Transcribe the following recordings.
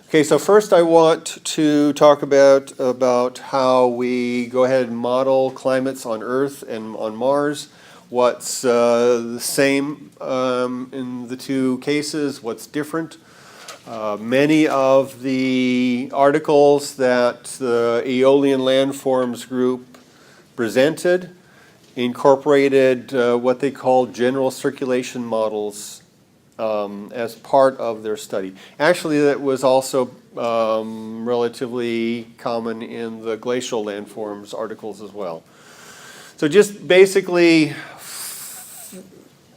Okay, so first I want to talk about how we go ahead and model climates on Earth and on Mars. What's the same in the two cases, what's different. Many of the articles that the Aeolian Landforms group presented incorporated what they call general circulation models as part of their study. Actually, that was also relatively common in the glacial landforms articles as well. So just basically,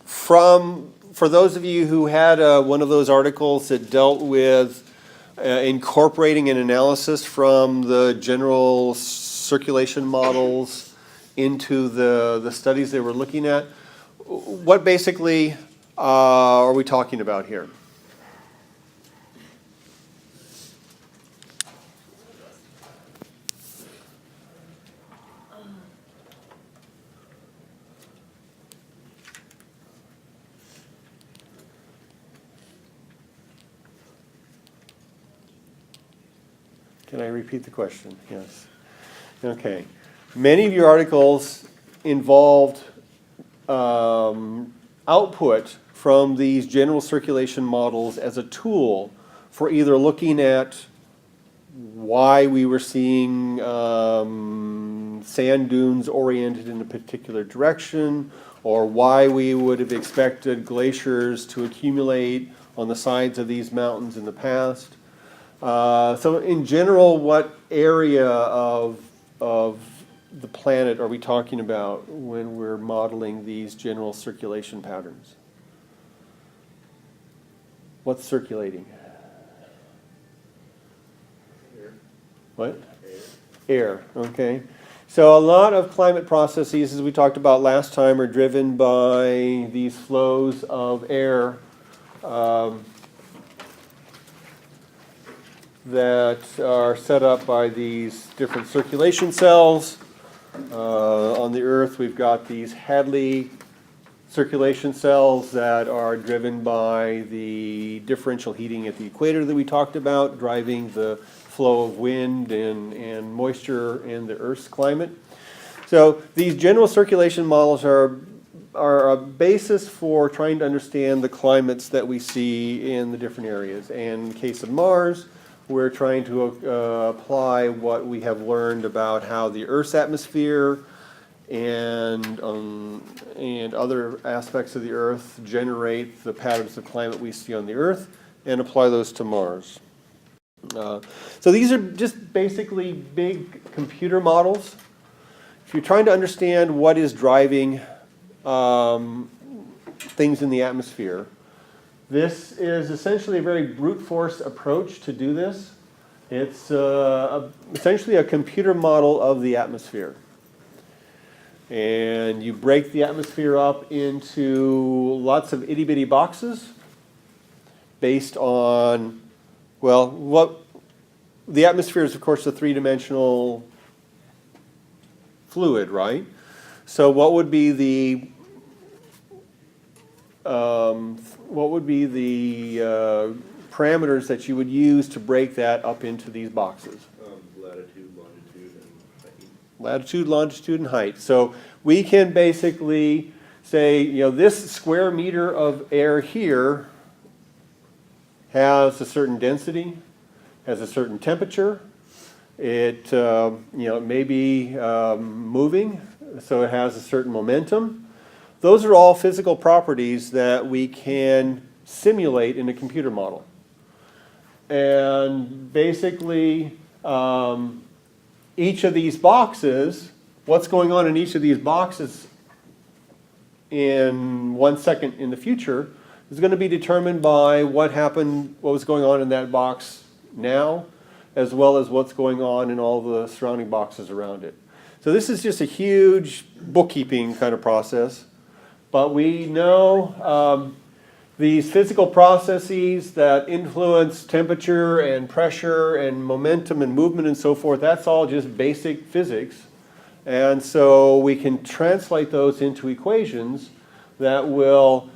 for those of you who had one of those articles that dealt with incorporating an analysis from the general circulation models into the studies they were looking at, what basically are we talking about here? Can I repeat the question? Yes. Okay. Many of your articles involved output from these general circulation models as a tool for either looking at why we were seeing sand dunes oriented in a particular direction, or why we would have expected glaciers to accumulate on the sides of these mountains in the past. So in general, what area of the planet are we talking about when we're modeling these general circulation patterns? What's circulating? Air. What? Air, okay. So a lot of climate processes, as we talked about last time, are driven by these flows of air that are set up by these different circulation cells. On the Earth, we've got these Hadley circulation cells that are driven by the differential heating at the equator that we talked about, driving the flow of wind and moisture in the Earth's climate. So these general circulation models are a basis for trying to understand the climates that we see in the different areas. And in the case of Mars, we're trying to apply what we have learned about how the Earth's atmosphere and other aspects of the Earth generate the patterns of climate we see on the Earth and apply those to Mars. So these are just basically big computer models. If you're trying to understand what is driving things in the atmosphere, this is essentially a very brute force approach to do this. It's essentially a computer model of the atmosphere. And you break the atmosphere up into lots of itty-bitty boxes based on, well, what the atmosphere is, of course, a three-dimensional fluid, right? So what would be the parameters that you would use to break that up into these boxes? Latitude, longitude, and height. Latitude, longitude, and height. So we can basically say, this square meter of air here has a certain density, has a certain temperature. It may be moving, so it has a certain momentum. Those are all physical properties that we can simulate in a computer model. And basically, each of these boxes, what's going on in each of these boxes in 1 second in the future is going to be determined by what was going on in that box now, as well as what's going on in all the surrounding boxes around it. So this is just a huge bookkeeping kind of process. But we know these physical processes that influence temperature and pressure and momentum and movement and so forth, that's all just basic physics. And so we can translate those into equations that will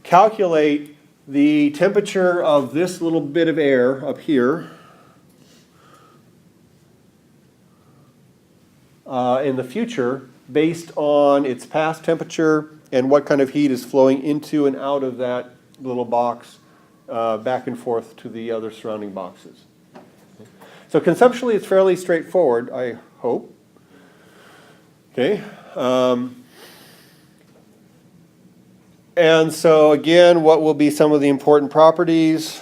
calculate the temperature of this little bit of air up here in the future based on its past temperature and what kind of heat is flowing into and out of that little box back and forth to the other surrounding boxes. So conceptually, it's fairly straightforward, I hope. Okay. And so again, what will be some of the important properties?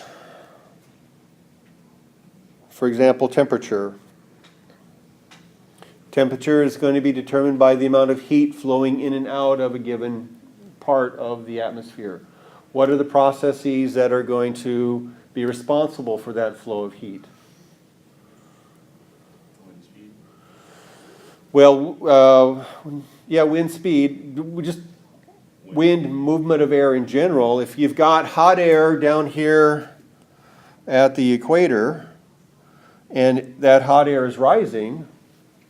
For example, temperature. Temperature is going to be determined by the amount of heat flowing in and out of a given part of the atmosphere. What are the processes that are going to be responsible for that flow of heat? Wind speed. Well, yeah, wind speed, just wind, movement of air in general. If you've got hot air down here at the equator, and that hot air is rising,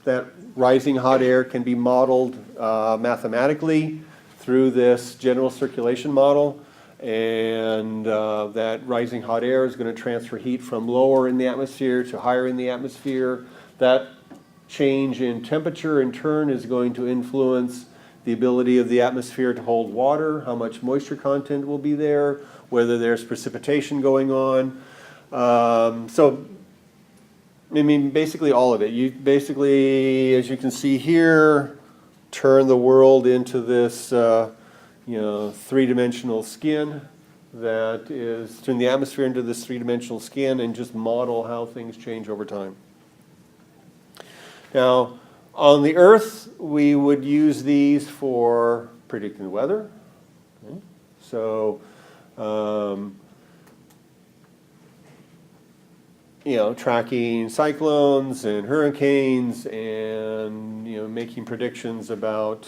that rising hot air can be modeled mathematically through this general circulation model. And that rising hot air is going to transfer heat from lower in the atmosphere to higher in the atmosphere. That change in temperature in turn is going to influence the ability of the atmosphere to hold water, how much moisture content will be there, whether there's precipitation going on. So, I mean, basically all of it. You basically, as you can see here, turn the world into this, three-dimensional skin that is, turn the atmosphere into this three-dimensional skin and just model how things change over time. Now, on the Earth, we would use these for predicting the weather. Okay. So, tracking cyclones and hurricanes and, making predictions about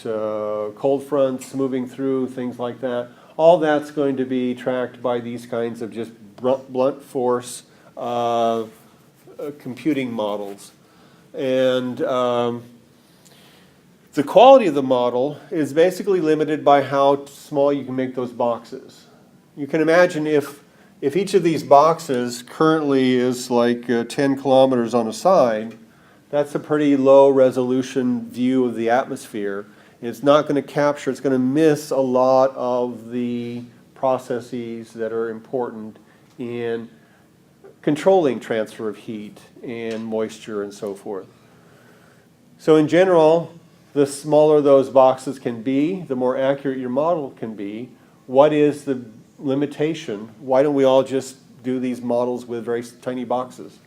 cold fronts moving through, things like that. All that's going to be tracked by these kinds of just blunt force computing models. And the quality of the model is basically limited by how small you can make those boxes. You can imagine if each of these boxes currently is like 10 kilometers on a side, that's a pretty low resolution view of the atmosphere. It's not going to capture, it's going to miss a lot of the processes that are important in controlling transfer of heat and moisture and so forth. So in general, the smaller those boxes can be, the more accurate your model can be. What is the limitation? Why don't we all just do these models with very tiny boxes?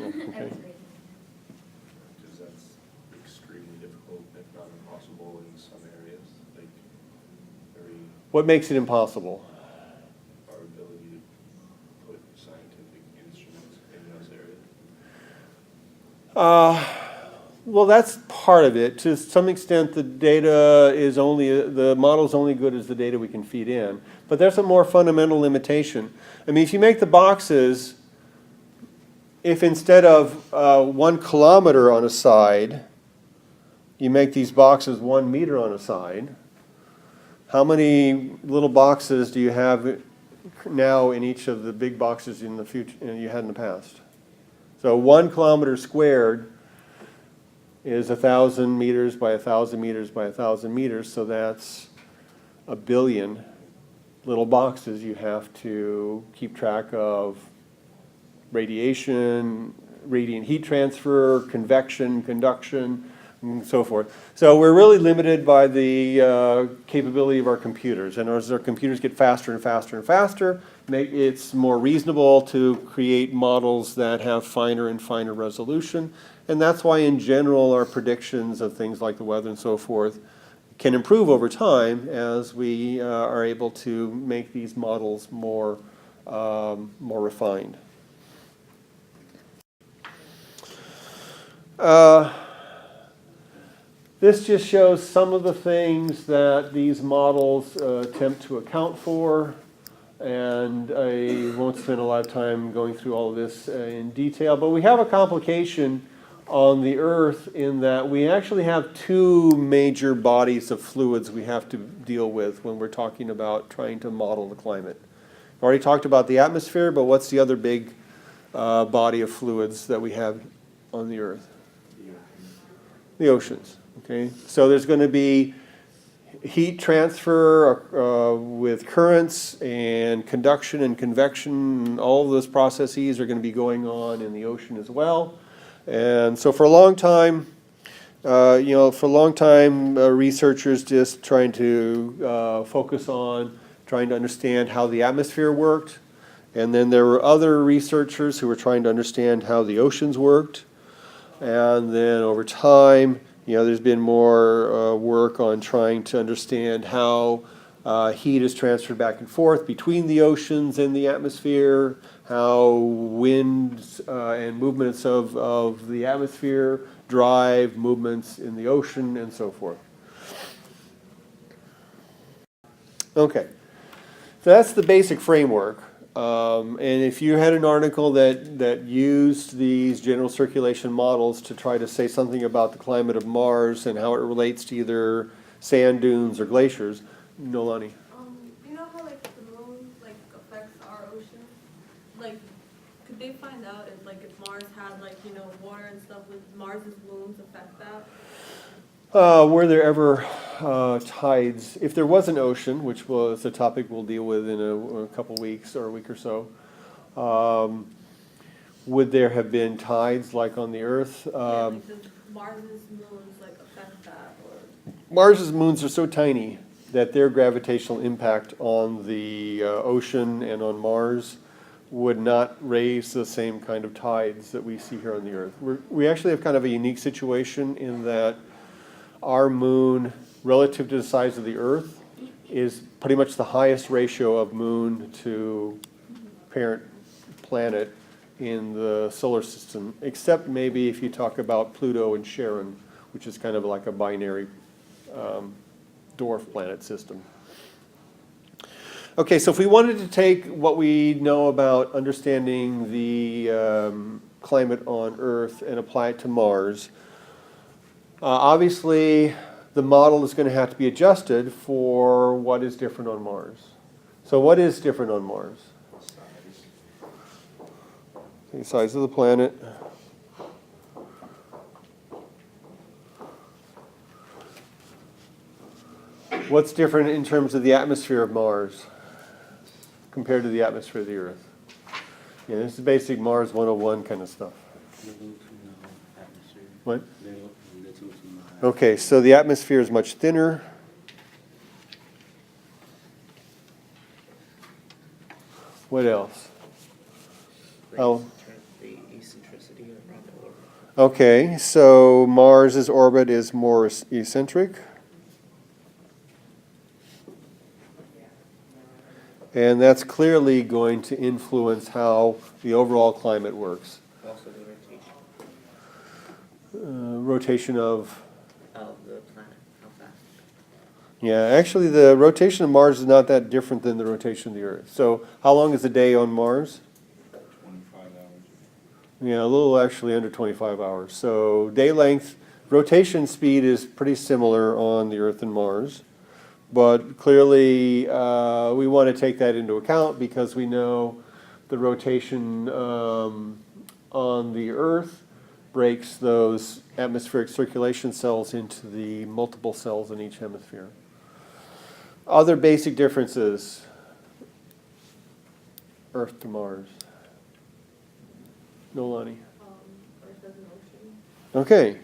Okay. Because that's extremely difficult, if not impossible, in some areas. Like very What makes it impossible? our ability to put scientific instruments in those areas. Well, that's part of it. To some extent, the data is only, the model's only good as the data we can feed in. But there's a more fundamental limitation. I mean, if you make the boxes, if instead of 1 kilometer on a side, you make these boxes 1 meter on a side, how many little boxes do you have now in each of the big boxes in the future you had in the past? So 1 kilometer squared is 1,000 meters by 1,000 meters by 1,000 meters, so that's 1 billion little boxes you have to keep track of radiation, radiant heat transfer, convection, conduction, and so forth. So we're really limited by the capability of our computers, and as our computers get faster and faster and faster, it's more reasonable to create models that have finer and finer resolution. And that's why, in general, our predictions of things like the weather and so forth can improve over time as we are able to make these models more refined. This just shows some of the things that these models attempt to account for. And I won't spend a lot of time going through all of this in detail, but we have a complication on the Earth in that we actually have 2 major bodies of fluids we have to deal with when we're talking about trying to model the climate. I've already talked about the atmosphere, but what's the other big body of fluids that we have on the Earth? the oceans. Okay, so there's going to be heat transfer with currents and conduction and convection. All of those processes are going to be going on in the ocean as well. And so for a long time, researchers just trying to focus on trying to understand how the atmosphere worked. And then there were other researchers who were trying to understand how the oceans worked. And then over time, there's been more work on trying to understand how heat is transferred back and forth between the oceans and the atmosphere, how winds and movements of the atmosphere drive movements in the ocean, and so forth. Okay, so that's the basic framework. And if you had an article that used these general circulation models to try to say something about the climate of Mars and how it relates to either sand dunes or glaciers, Nolani. You know how like the moon like affects our ocean? Like, could they find out if Mars had water and stuff, would Mars's moons affect that? Were there ever tides? If there was an ocean, which was a topic we'll deal with in a couple weeks or a week or so, would there have been tides like on the Earth? Does Mars's moons affect that? Or? Mars's moons are so tiny that their gravitational impact on the ocean and on Mars would not raise the same kind of tides that we see here on the Earth. We actually have kind of a unique situation in that our moon, relative to the size of the Earth, is pretty much the highest ratio of moon to parent planet in the solar system, except maybe if you talk about Pluto and Charon, which is kind of like a binary dwarf planet system. Okay, so if we wanted to take what we know about understanding the climate on Earth and apply it to Mars, obviously the model is going to have to be adjusted for what is different on Mars. So what is different on Mars? The size of the planet. What's different in terms of the atmosphere of Mars compared to the atmosphere of the Earth? Yeah, this is basic Mars 101 kind of stuff. What? Okay, so the atmosphere is much thinner. What else? Oh. The eccentricity around the orbit. Okay, so Mars's orbit is more eccentric. And that's clearly going to influence how the overall climate works. Also the rotation. Rotation of... the planet, how fast. Yeah, actually the rotation of Mars is not that different than the rotation of the Earth. So how long is the day on Mars? 25 hours. Yeah, a little actually under 25 hours. So day length, rotation speed is pretty similar on the Earth and Mars. But clearly we want to take that into account because we know the rotation on the Earth breaks those atmospheric circulation cells into the multiple cells in each hemisphere. Other basic differences, Earth to Mars. Nolani. Earth as an ocean. Okay.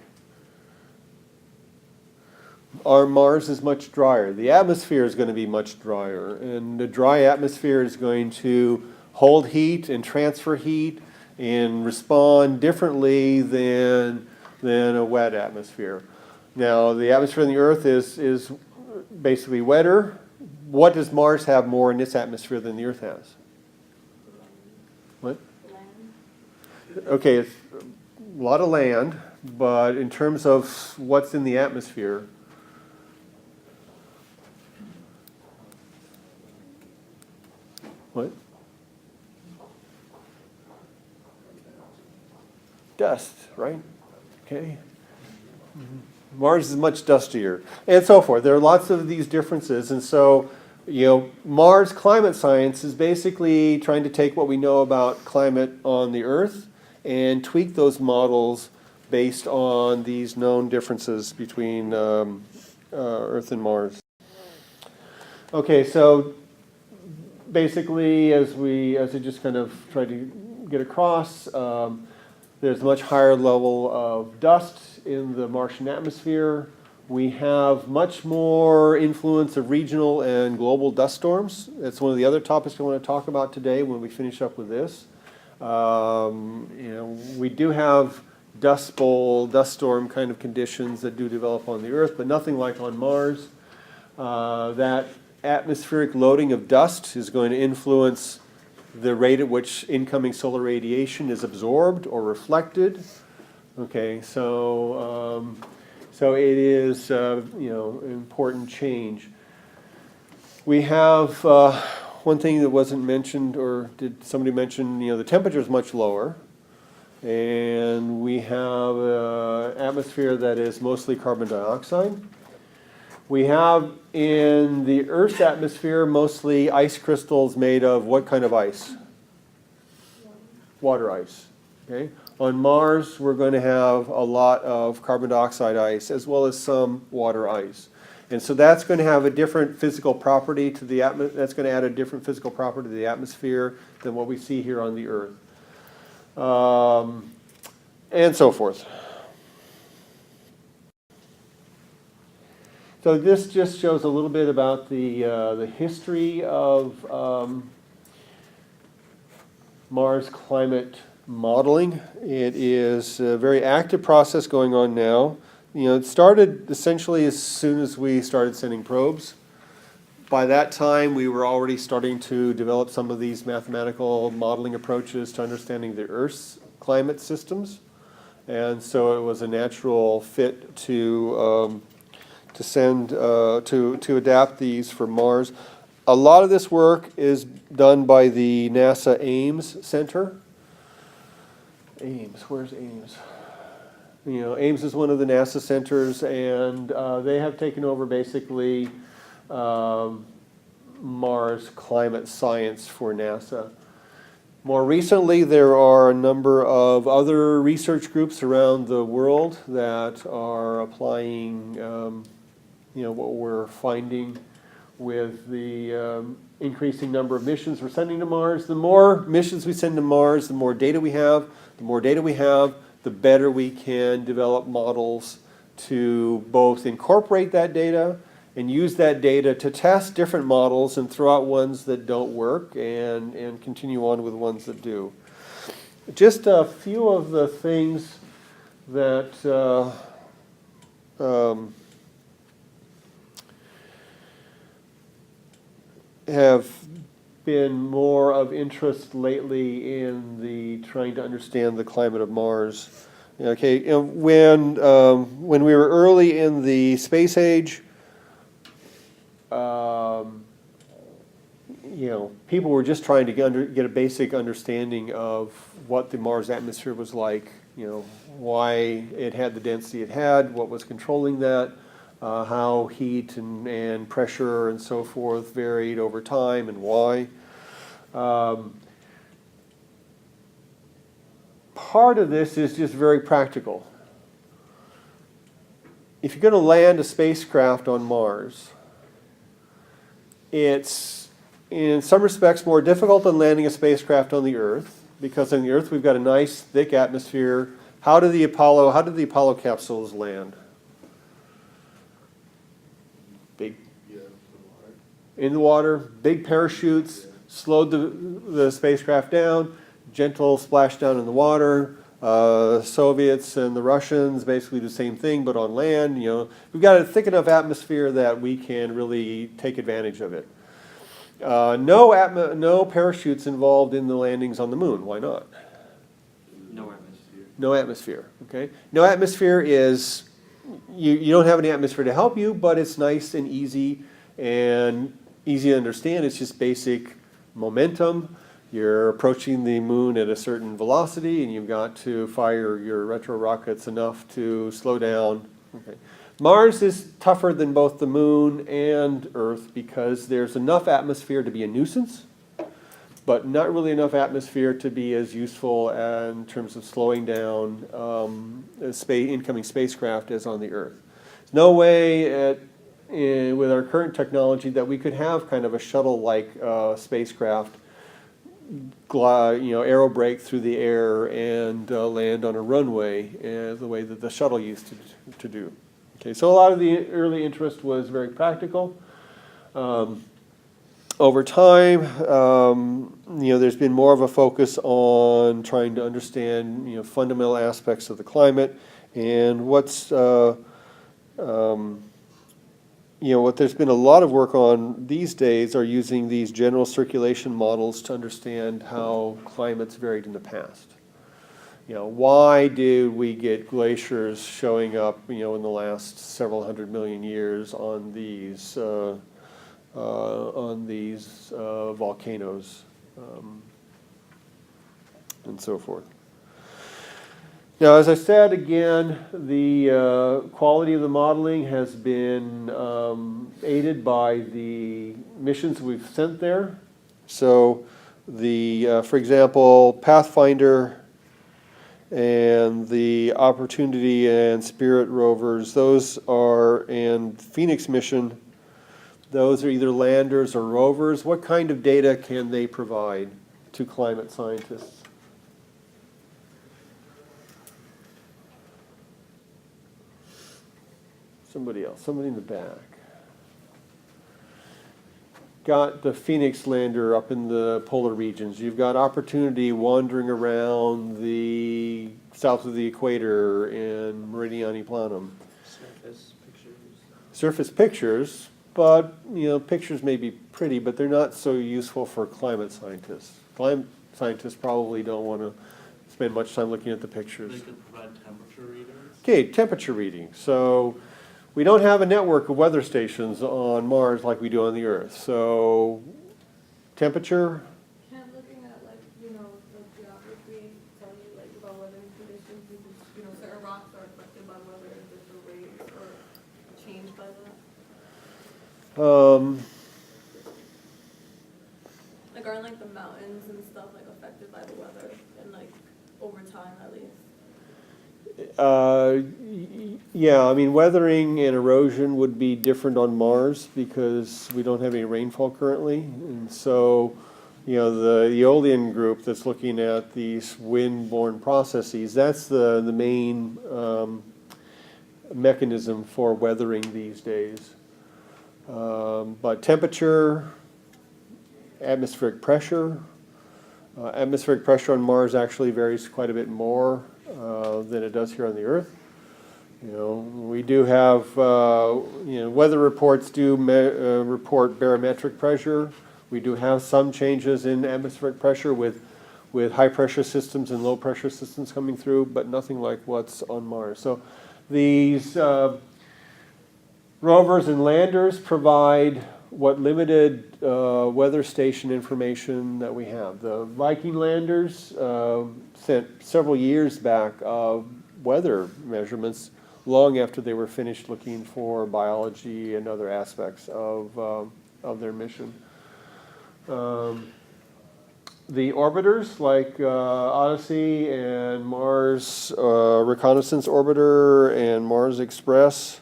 Our Mars is much drier. The atmosphere is going to be much drier, and the dry atmosphere is going to hold heat and transfer heat and respond differently than a wet atmosphere. Now, the atmosphere on the Earth is basically wetter. What does Mars have more in its atmosphere than the Earth has? What? Land. Okay, it's a lot of land, but in terms of what's in the atmosphere, what? Dust, right? Okay. Mars is much dustier, and so forth. There are lots of these differences, and so, Mars climate science is basically trying to take what we know about climate on the Earth and tweak those models based on these known differences between Earth and Mars. Okay, so basically, as I just kind of tried to get across, there's a much higher level of dust in the Martian atmosphere. We have much more influence of regional and global dust storms. That's one of the other topics I want to talk about today when we finish up with this. We do have dust bowl, dust storm kind of conditions that do develop on the Earth, but nothing like on Mars. That atmospheric loading of dust is going to influence the rate at which incoming solar radiation is absorbed or reflected. Okay, so it is an important change. We have one thing that wasn't mentioned, or did somebody mention? The temperature is much lower, and we have an atmosphere that is mostly carbon dioxide. We have in the Earth's atmosphere mostly ice crystals made of what kind of ice? Water ice. Okay. On Mars, we're going to have a lot of carbon dioxide ice as well as some water ice. And so that's going to have a different physical property to the atmosphere. That's going to add a different physical property to the atmosphere than what we see here on the Earth. And so forth. So this just shows a little bit about the history of Mars climate modeling. It is a very active process going on now. It started essentially as soon as we started sending probes. By that time, we were already starting to develop some of these mathematical modeling approaches to understanding the Earth's climate systems. And so it was a natural fit to send, to adapt these for Mars. A lot of this work is done by the NASA Ames Center. Ames, where's Ames? Ames is one of the NASA centers, and they have taken over basically Mars climate science for NASA. More recently, there are a number of other research groups around the world that are applying what we're finding with the increasing number of missions we're sending to Mars. The more missions we send to Mars, the more data we have. The more data we have, the better we can develop models to both incorporate that data and use that data to test different models and throw out ones that don't work and continue on with ones that do. Just a few of the things that have been more of interest lately in the trying to understand the climate of Mars. Okay, when we were early in the space age, people were just trying to get a basic understanding of what the Mars atmosphere was like. Why it had the density it had, what was controlling that. How heat and pressure and so forth varied over time and why. Part of this is just very practical. If you're going to land a spacecraft on Mars, it's in some respects more difficult than landing a spacecraft on the Earth, because on the Earth we've got a nice thick atmosphere. How did the Apollo capsules land? Big in the water, big parachutes, slowed the spacecraft down, gentle splashdown in the water. Soviets and the Russians basically do the same thing, but on land. We've got a thick enough atmosphere that we can really take advantage of it. No parachutes involved in the landings on the moon. Why not? No atmosphere. No atmosphere. Okay. No atmosphere is. You don't have any atmosphere to help you, but it's nice and easy to understand. It's just basic momentum. You're approaching the moon at a certain velocity, and you've got to fire your retro rockets enough to slow down. Okay. Mars is tougher than both the moon and Earth because there's enough atmosphere to be a nuisance, but not really enough atmosphere to be as useful in terms of slowing down incoming spacecraft as on the Earth. There's no way with our current technology that we could have kind of a shuttle-like spacecraft aerobrake through the air and land on a runway the way that the shuttle used to do. Okay, so a lot of the early interest was very practical. Over time, there's been more of a focus on trying to understand, fundamental aspects of the climate, and what there's been a lot of work on these days are using these general circulation models to understand how climates varied in the past. Why did we get glaciers showing up, in the last several hundred million years on these volcanoes, and so forth. Now, as I said, again, the quality of the modeling has been aided by the missions we've sent there. So, for example, Pathfinder and the Opportunity and Spirit rovers, and Phoenix mission, those are either landers or rovers. What kind of data can they provide to climate scientists? Somebody in the back. Got the Phoenix lander up in the polar regions. You've got Opportunity wandering around the south of the equator in Meridiani Planum. Surface pictures, but pictures may be pretty, but they're not so useful for climate scientists. Climate scientists probably don't want to spend much time looking at the pictures. They could provide temperature readings. Okay, temperature reading. So we don't have a network of weather stations on Mars like we do on the Earth. So temperature. Can't looking at the geography tell you about weathering conditions because certain rocks are affected by weather in different ways or changed by that. Aren't the mountains and stuff affected by the weather and over time at least? Yeah, weathering and erosion would be different on Mars because we don't have any rainfall currently. And so, the Aeolian group that's looking at these wind-borne processes, that's the main mechanism for weathering these days. But temperature, atmospheric pressure. Atmospheric pressure on Mars actually varies quite a bit more than it does here on the Earth. We do have, weather reports do report barometric pressure. We do have some changes in atmospheric pressure with high pressure systems and low pressure systems coming through, but nothing like what's on Mars. So these rovers and landers provide what limited weather station information that we have. The Viking landers sent several years back weather measurements long after they were finished looking for biology and other aspects of their mission. The orbiters like Odyssey and Mars Reconnaissance Orbiter and Mars Express,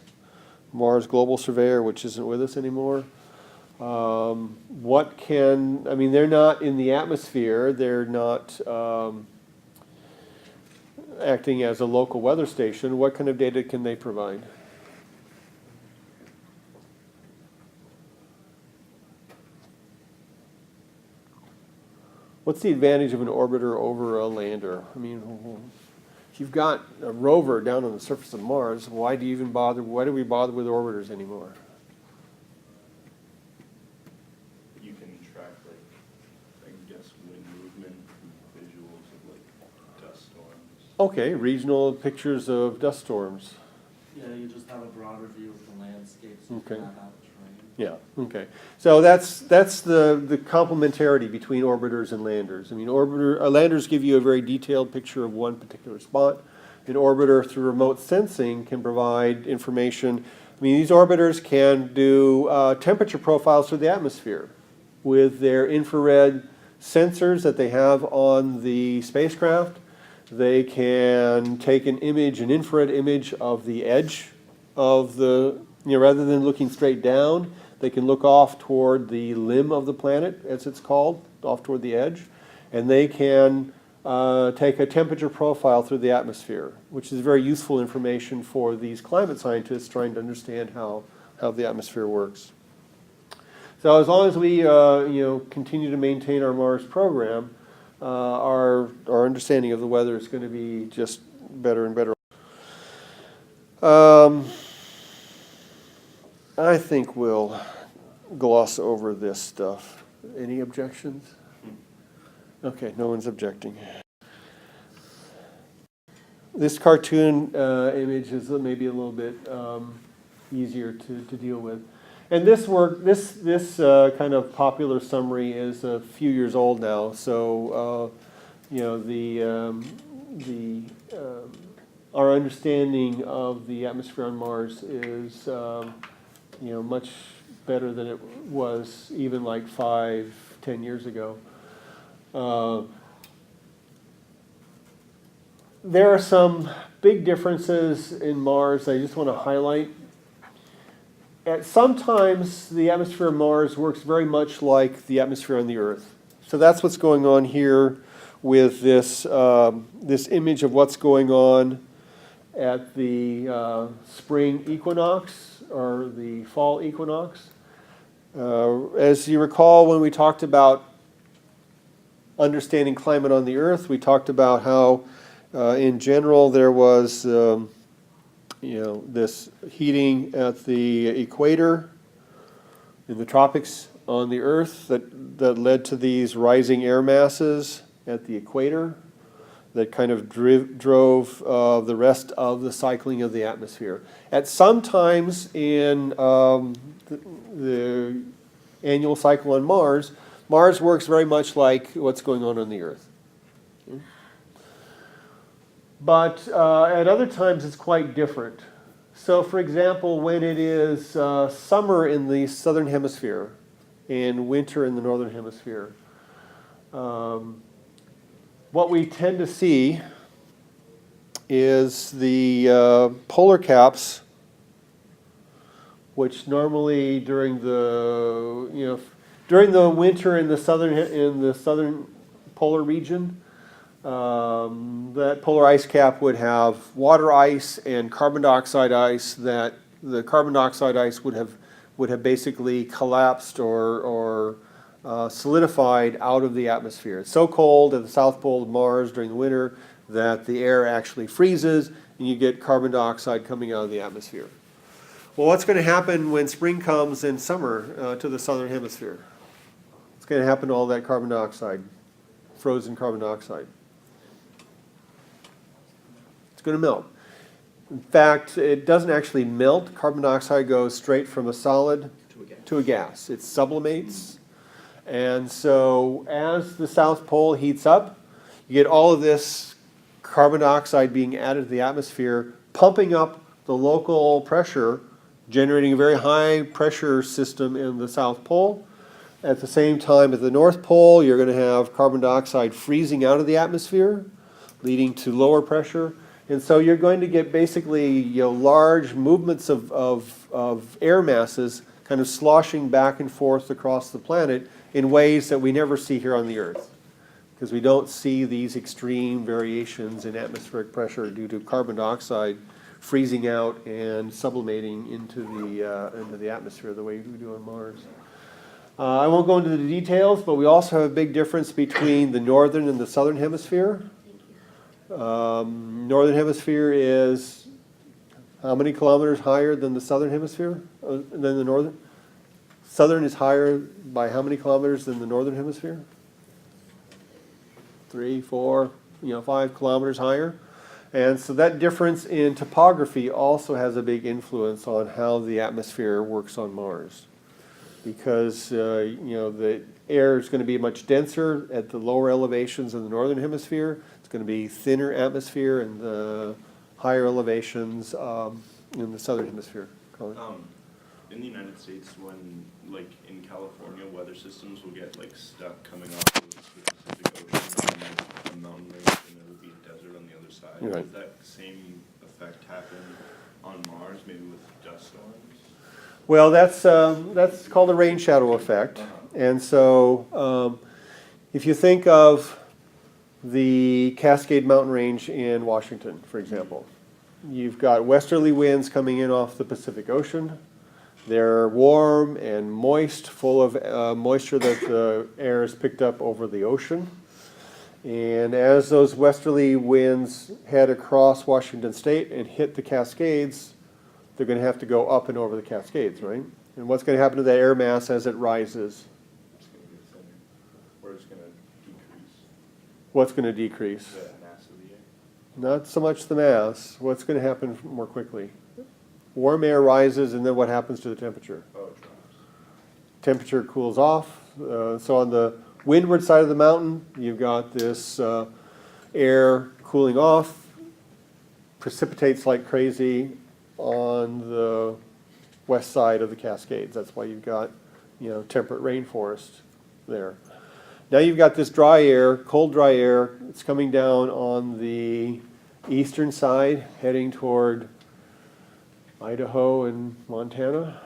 Mars Global Surveyor, which isn't with us anymore. They're not in the atmosphere. They're not acting as a local weather station. What kind of data can they provide? What's the advantage of an orbiter over a lander? If you've got a rover down on the surface of Mars, why do we bother with orbiters anymore? You can track, wind movement and visuals of, dust storms. Okay, regional pictures of dust storms. Yeah, you just have a broader view of the landscape, so Okay. you can map out the terrain. Yeah, okay. So that's the complementarity between orbiters and landers. Landers give you a very detailed picture of one particular spot. An orbiter, through remote sensing, can provide information. These orbiters can do temperature profiles through the atmosphere with their infrared sensors that they have on the spacecraft. They can take an image, an infrared image of the edge of the, rather than looking straight down, they can look off toward the limb of the planet, as it's called, off toward the edge, and they can take a temperature profile through the atmosphere, which is very useful information for these climate scientists trying to understand how the atmosphere works. So as long as we continue to maintain our Mars program, our understanding of the weather is going to be just better and better. I think we'll gloss over this stuff. Any objections? Okay, no one's objecting. This cartoon image is maybe a little bit easier to deal with. And this kind of popular summary is a few years old now. So, our understanding of the atmosphere on Mars is, much better than it was even like 5-10 years ago. There are some big differences in Mars I just want to highlight. Sometimes the atmosphere of Mars works very much like the atmosphere on the Earth. So that's what's going on here with this image of what's going on at the spring equinox or the fall equinox. As you recall, when we talked about understanding climate on the Earth, we talked about how in general there was this heating at the equator in the tropics on the Earth that led to these rising air masses at the equator that kind of drove the rest of the cycling of the atmosphere. At some times in the annual cycle on Mars, Mars works very much like what's going on the Earth. But at other times it's quite different. So for example, when it is summer in the southern hemisphere and winter in the northern hemisphere, what we tend to see is the polar caps, which normally during the winter in the southern polar region, that polar ice cap would have water ice and carbon dioxide ice. That the carbon dioxide ice would have basically collapsed or solidified out of the atmosphere. It's so cold at the south pole of Mars during the winter that the air actually freezes and you get carbon dioxide coming out of the atmosphere. Well, what's going to happen when spring comes in summer to the southern hemisphere? What's going to happen to all that carbon dioxide, frozen carbon dioxide? It's going to melt. In fact, it doesn't actually melt. Carbon dioxide goes straight from a solid to a gas. It sublimates. And so as the South Pole heats up, you get all of this carbon dioxide being added to the atmosphere, pumping up the local pressure, generating a very high pressure system in the South Pole. At the same time, at the North Pole, you're going to have carbon dioxide freezing out of the atmosphere, leading to lower pressure. And so you're going to get basically large movements of air masses kind of sloshing back and forth across the planet in ways that we never see here on the Earth, because we don't see these extreme variations in atmospheric pressure due to carbon dioxide freezing out and sublimating into the atmosphere the way we do on Mars. I won't go into the details, but we also have a big difference between the northern and the southern hemisphere. Northern hemisphere is how many kilometers higher than the southern hemisphere? Than the northern? Southern is higher by how many kilometers than the northern hemisphere? 3, 4, 5 kilometers higher. And so that difference in topography also has a big influence on how the atmosphere works on Mars. Because the air is going to be much denser at the lower elevations in the northern hemisphere. It's going to be thinner atmosphere in the higher elevations in the southern hemisphere. Colin? in the United States, when, like, in California, weather systems will get, like, stuck coming off of the Pacific Ocean on a mountain range, and there will be a desert on the other side. Right. Does that same effect happen on Mars, maybe with dust storms? Well, that's called a rain shadow effect. And so if you think of the Cascade Mountain Range in Washington, for example, you've got westerly winds coming in off the Pacific Ocean. They're warm and moist, full of moisture that the air has picked up over the ocean. And as those westerly winds head across Washington State and hit the Cascades, they're going to have to go up and over the Cascades, right? And what's going to happen to that air mass as it rises? It's gonna get thinner, or it's gonna decrease What's going to decrease? the mass of the air. Not so much the mass. What's going to happen more quickly? Warm air rises, and then what happens to the temperature? Oh, it drops. Temperature cools off. So on the windward side of the mountain, you've got this air cooling off, precipitates like crazy on the west side of the Cascades. That's why you've got, temperate rainforest there. Now you've got this dry air, cold dry air. It's coming down on the eastern side, heading toward Idaho and Montana.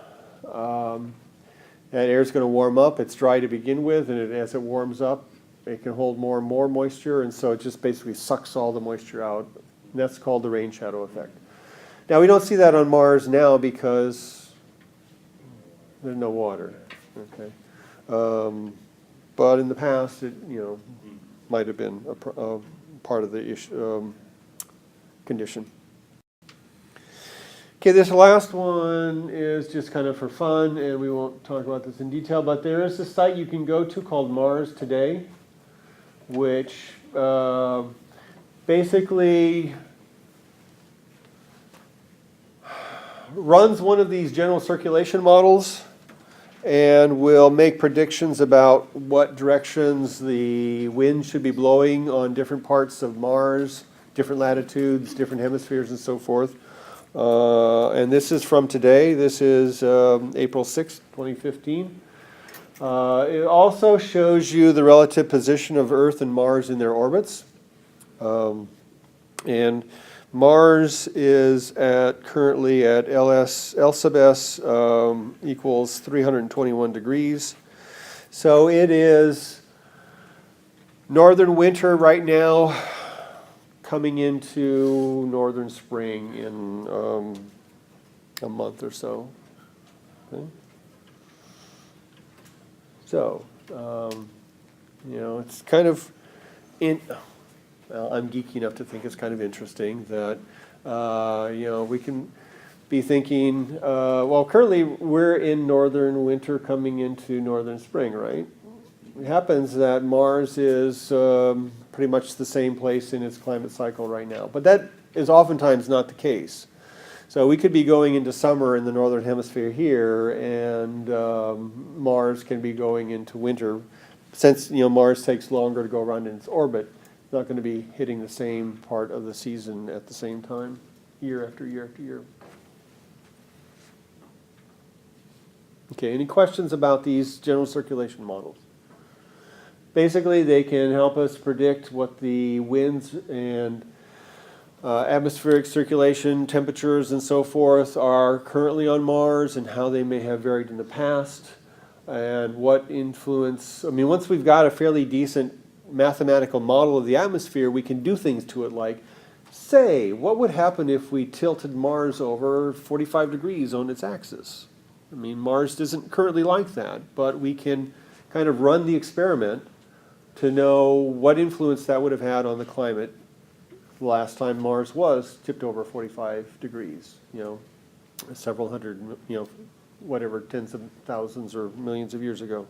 That air is going to warm up. It's dry to begin with, and as it warms up, it can hold more and more moisture, and so it just basically sucks all the moisture out. And that's called the rain shadow effect. Now, we don't see that on Mars now because there's no water. Okay, but in the past, it might have been a part of the issue, condition. Okay, this last one is just kind of for fun, and we won't talk about this in detail, but there is a site you can go to called Mars Today, which basically runs one of these general circulation models and will make predictions about what directions the wind should be blowing on different parts of Mars, different latitudes, different hemispheres, and so forth. And this is from today. This is April 6th, 2015. It also shows you the relative position of Earth and Mars in their orbits. And Mars is currently at L sub s equals 321 degrees. So it is northern winter right now, coming into northern spring in a month or so. Okay. So, it's kind of I'm geeky enough to think it's kind of interesting that, we can be thinking, currently we're in northern winter coming into northern spring, right? It happens that Mars is pretty much the same place in its climate cycle right now, but that is oftentimes not the case. So we could be going into summer in the northern hemisphere here, and Mars can be going into winter. Since Mars takes longer to go around in its orbit, it's not going to be hitting the same part of the season at the same time, year after year after year. Okay, any questions about these general circulation models? Basically, they can help us predict what the winds and atmospheric circulation, temperatures, and so forth are currently on Mars and how they may have varied in the past and what influence. Once we've got a fairly decent mathematical model of the atmosphere, we can do things to it like, say, what would happen if we tilted Mars over 45 degrees on its axis? Mars isn't currently like that, but we can kind of run the experiment to know what influence that would have had on the climate the last time Mars was tipped over 45 degrees, several hundred, whatever, tens of thousands or millions of years ago.